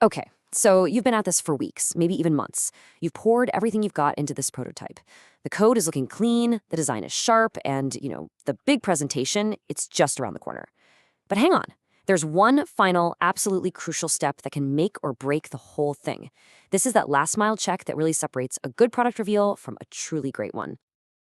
Okay, so you've been at this for weeks, maybe even months. You've poured everything you've got into this prototype. The code is looking clean, the design is sharp, and, the big presentation, it's just around the corner. But hang on. There's one final, absolutely crucial step that can make or break the whole thing. This is that last mile check that really separates a good product reveal from a truly great one.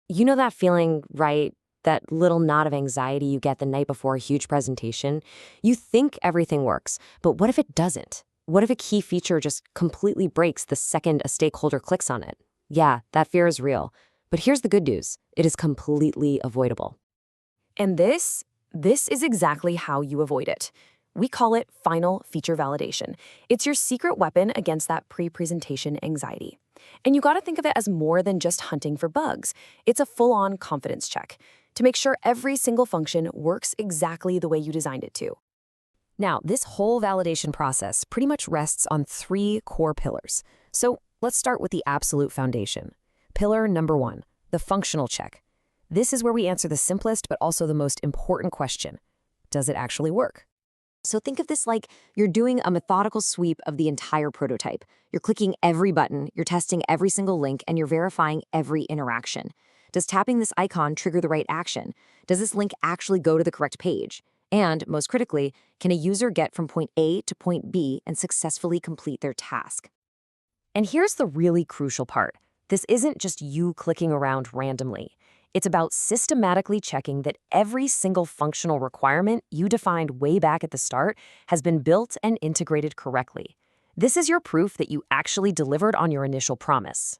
You know that feeling, right? That little knot of anxiety you get the night before a huge presentation? You think everything works, but what if it doesn't? What if a key feature just completely breaks the second a stakeholder clicks on it? Yeah, that fear is real. But here's the good news. It is completely avoidable. And this is exactly how you avoid it. We call it final feature validation. It's your secret weapon against that pre-presentation anxiety. And you got to think of it as more than just hunting for bugs. It's a full-on confidence check to make sure every single function works exactly the way you designed it to. Now, this whole validation process pretty much rests on three core pillars. So let's start with the absolute foundation. Pillar number one, the functional check. This is where we answer the simplest but also the most important question. Does it actually work? So think of this like you're doing a methodical sweep of the entire prototype. You're clicking every button, you're testing every single link, and you're verifying every interaction. Does tapping this icon trigger the right action? Does this link actually go to the correct page? And, most critically, can a user get from point A to point B and successfully complete their task? And here's the really crucial part. This isn't just you clicking around randomly. It's about systematically checking that every single functional requirement you defined way back at the start has been built and integrated correctly. This is your proof that you actually delivered on your initial promise.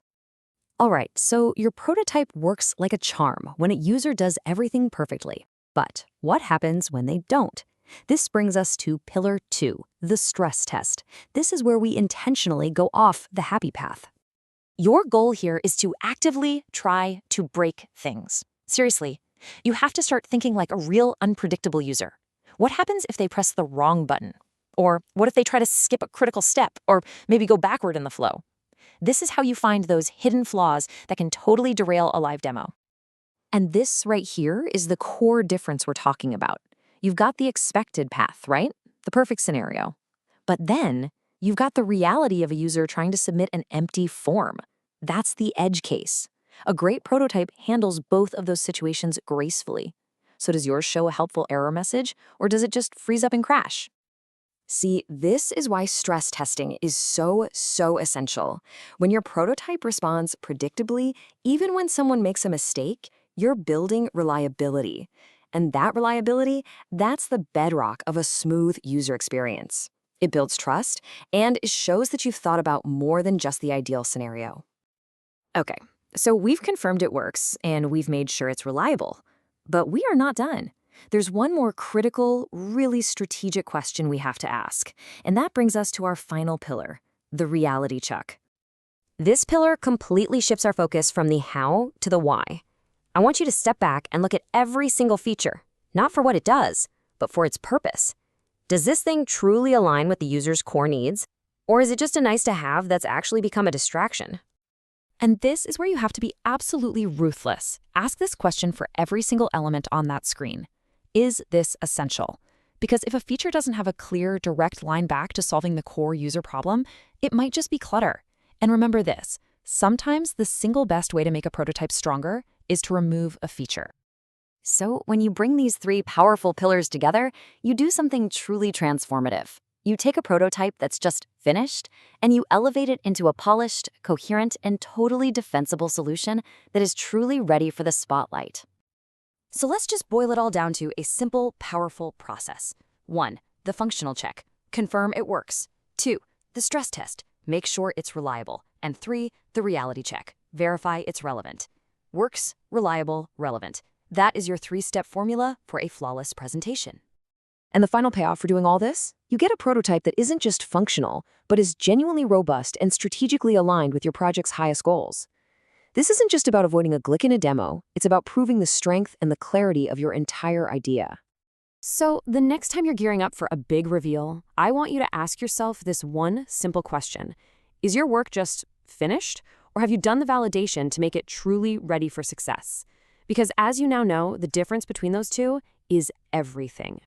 All right, so your prototype works like a charm when a user does everything perfectly. But what happens when they don't? This brings us to pillar 2, the stress test. This is where we intentionally go off the happy path. Your goal here is to actively try to break things. Seriously, you have to start thinking like a real unpredictable user. What happens if they press the wrong button? Or what if they try to skip a critical step or maybe go backward in the flow? This is how you find those hidden flaws that can totally derail a live demo. And this right here is the core difference we're talking about. You've got the expected path, right? The perfect scenario. But then you've got the reality of a user trying to submit an empty form. That's the edge case. A great prototype handles both of those situations gracefully. So does yours show a helpful error message, or does it just freeze up and crash? See, this is why stress testing is so essential. When your prototype responds predictably, even when someone makes a mistake, you're building reliability. And that reliability, that's the bedrock of a smooth user experience. It builds trust, and it shows that you've thought about more than just the ideal scenario. Okay, so we've confirmed it works, and we've made sure it's reliable. But we are not done. There's one more critical, really strategic question we have to ask, and that brings us to our final pillar, the reality check. This pillar completely shifts our focus from the how to the why. I want you to step back and look at every single feature, not for what it does, but for its purpose. Does this thing truly align with the user's core needs? Or is it just a nice-to-have that's actually become a distraction? And this is where you have to be absolutely ruthless. Ask this question for every single element on that screen. Is this essential? Because if a feature doesn't have a clear, direct line back to solving the core user problem, it might just be clutter. And remember this, sometimes the single best way to make a prototype stronger is to remove a feature. So when you bring these three powerful pillars together, you do something truly transformative. You take a prototype that's just finished, and you elevate it into a polished, coherent, and totally defensible solution that is truly ready for the spotlight. So let's just boil it all down to a simple, powerful process. 1. The functional check. Confirm it works. 2. The stress test. Make sure it's reliable. And 3. The reality check. Verify it's relevant. Works, reliable, relevant. That is your 3-step formula for a flawless presentation. And the final payoff for doing all this? You get a prototype that isn't just functional, but is genuinely robust and strategically aligned with your project's highest goals. This isn't just about avoiding a glitch in a demo, it's about proving the strength and the clarity of your entire idea. So the next time you're gearing up for a big reveal, I want you to ask yourself this one simple question. Is your work just finished, or have you done the validation to make it truly ready for success? Because as you now know, the difference between those two is everything.